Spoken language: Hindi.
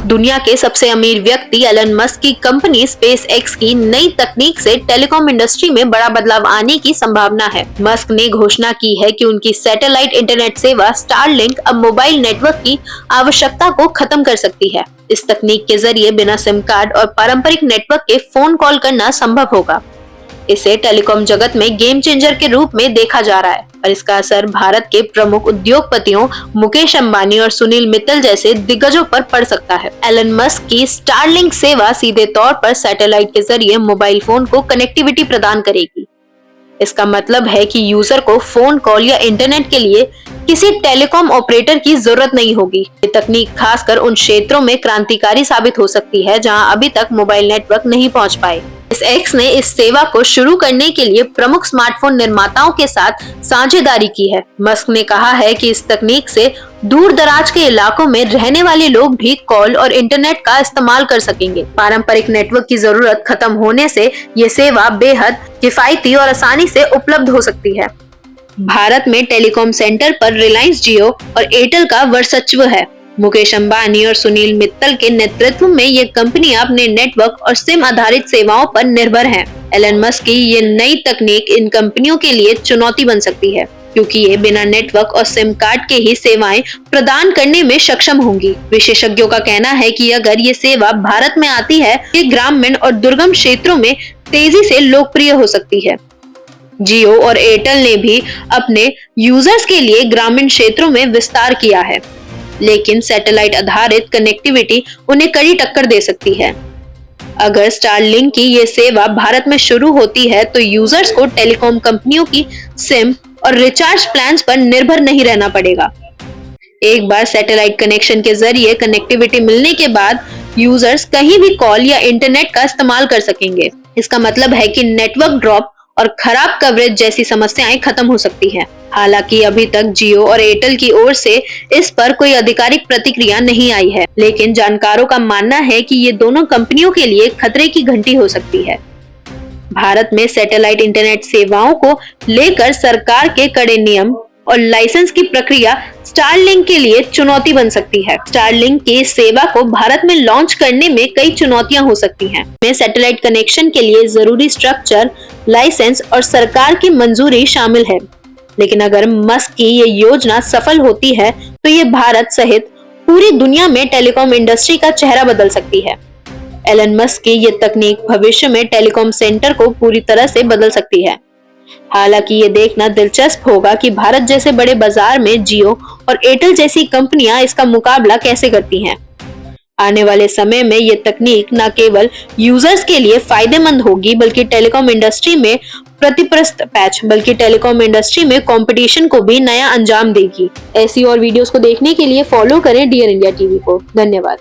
दुनिया के सबसे अमीर व्यक्ति एलन मस्क की कंपनी स्पेस एक्स की नई तकनीक से टेलीकॉम इंडस्ट्री में बड़ा बदलाव आने की संभावना है। मस्क ने घोषणा की है कि उनकी सैटेलाइट इंटरनेट सेवा स्टारलिंक अब मोबाइल नेटवर्क की आवश्यकता को खत्म कर सकती है। इस तकनीक के जरिए बिना सिम कार्ड और पारंपरिक नेटवर्क के फोन कॉल करना संभव होगा। इसे टेलीकॉम जगत में गेम चेंजर के रूप में देखा जा रहा है और इसका असर भारत के प्रमुख उद्योगपतियों मुकेश अंबानी और सुनील मित्तल जैसे दिग्गजों पर पड़ सकता है। एलन मस्क की स्टारलिंक सेवा सीधे तौर पर सैटेलाइट के जरिए मोबाइल फोन को कनेक्टिविटी प्रदान करेगी। इसका मतलब है कि यूजर को फोन कॉल या इंटरनेट के लिए किसी टेलीकॉम ऑपरेटर की जरूरत नहीं होगी। ये तकनीक खासकर उन क्षेत्रों में क्रांतिकारी साबित हो सकती है जहां अभी तक मोबाइल नेटवर्क नहीं पहुंच पाए। SpaceX ने इस सेवा को शुरू करने के लिए प्रमुख स्मार्टफोन निर्माताओं के साथ साझेदारी की है। मस्क ने कहा है कि इस तकनीक से दूर दराज के इलाकों में रहने वाले लोग भी कॉल और इंटरनेट का इस्तेमाल कर सकेंगे। पारंपरिक नेटवर्क की जरूरत खत्म होने से ये सेवा बेहद किफायती और आसानी से उपलब्ध हो सकती है। भारत में टेलीकॉम सेक्टर पर रिलायंस जियो और एयरटेल का वर्चस्व है। मुकेश अंबानी और सुनील मित्तल के नेतृत्व में ये कंपनियां अपने नेटवर्क और सिम आधारित सेवाओं पर निर्भर हैं। एलन मस्क की ये नई तकनीक इन कंपनियों के लिए चुनौती बन सकती है, क्योंकि ये बिना नेटवर्क और सिम कार्ड के ही सेवाएं प्रदान करने में सक्षम होंगी। विशेषज्ञों का कहना है कि अगर ये सेवा भारत में आती है, ये ग्रामीण और दुर्गम क्षेत्रों में तेजी से लोकप्रिय हो सकती है। जियो और एयरटेल ने भी अपने यूजर्स के लिए ग्रामीण क्षेत्रों में विस्तार किया है, लेकिन सैटेलाइट आधारित कनेक्टिविटी उन्हें कड़ी टक्कर दे सकती है। अगर स्टारलिंक की ये सेवा भारत में शुरू होती है तो यूजर्स को टेलीकॉम कंपनियों की सिम और रिचार्ज प्लान्स पर निर्भर नहीं रहना पड़ेगा। एक बार सैटेलाइट कनेक्शन के जरिए कनेक्टिविटी मिलने के बाद यूजर्स कहीं भी कॉल या इंटरनेट का इस्तेमाल कर सकेंगे। इसका मतलब है कि नेटवर्क ड्रॉप और खराब कवरेज जैसी समस्याएं खत्म हो सकती हैं। हालांकि अभी तक जियो और एयरटेल की ओर से इस पर कोई आधिकारिक प्रतिक्रिया नहीं आई है, लेकिन जानकारों का मानना है कि ये दोनों कंपनियों के लिए खतरे की घंटी हो सकती है। भारत में सैटेलाइट इंटरनेट सेवाओं को लेकर सरकार के कड़े नियम और लाइसेंस की प्रक्रिया स्टारलिंक के लिए चुनौती बन सकती है। स्टारलिंक की सेवा को भारत में लॉन्च करने में कई चुनौतियां हो सकती हैं। में सैटेलाइट कनेक्शन के लिए जरूरी स्ट्रक्चर, लाइसेंस और सरकार की मंजूरी शामिल है। लेकिन अगर मस्क की ये योजना सफल होती है तो ये भारत सहित पूरी दुनिया में टेलीकॉम इंडस्ट्री का चेहरा बदल सकती है। एलन मस्क की ये तकनीक भविष्य में टेलीकॉम सेक्टर को पूरी तरह से बदल सकती है। हालांकि ये देखना दिलचस्प होगा कि भारत जैसे बड़े बाजार में जियो और एयरटेल जैसी कंपनियां इसका मुकाबला कैसे करती हैं। आने वाले समय में ये तकनीक न केवल यूजर्स के लिए फायदेमंद होगी बल्कि टेलीकॉम इंडस्ट्री में कंपटीशन को भी नया अंजाम देगी। ऐसी और वीडियोस को देखने के लिए फॉलो करें डियर इंडिया टीवी को। धन्यवाद।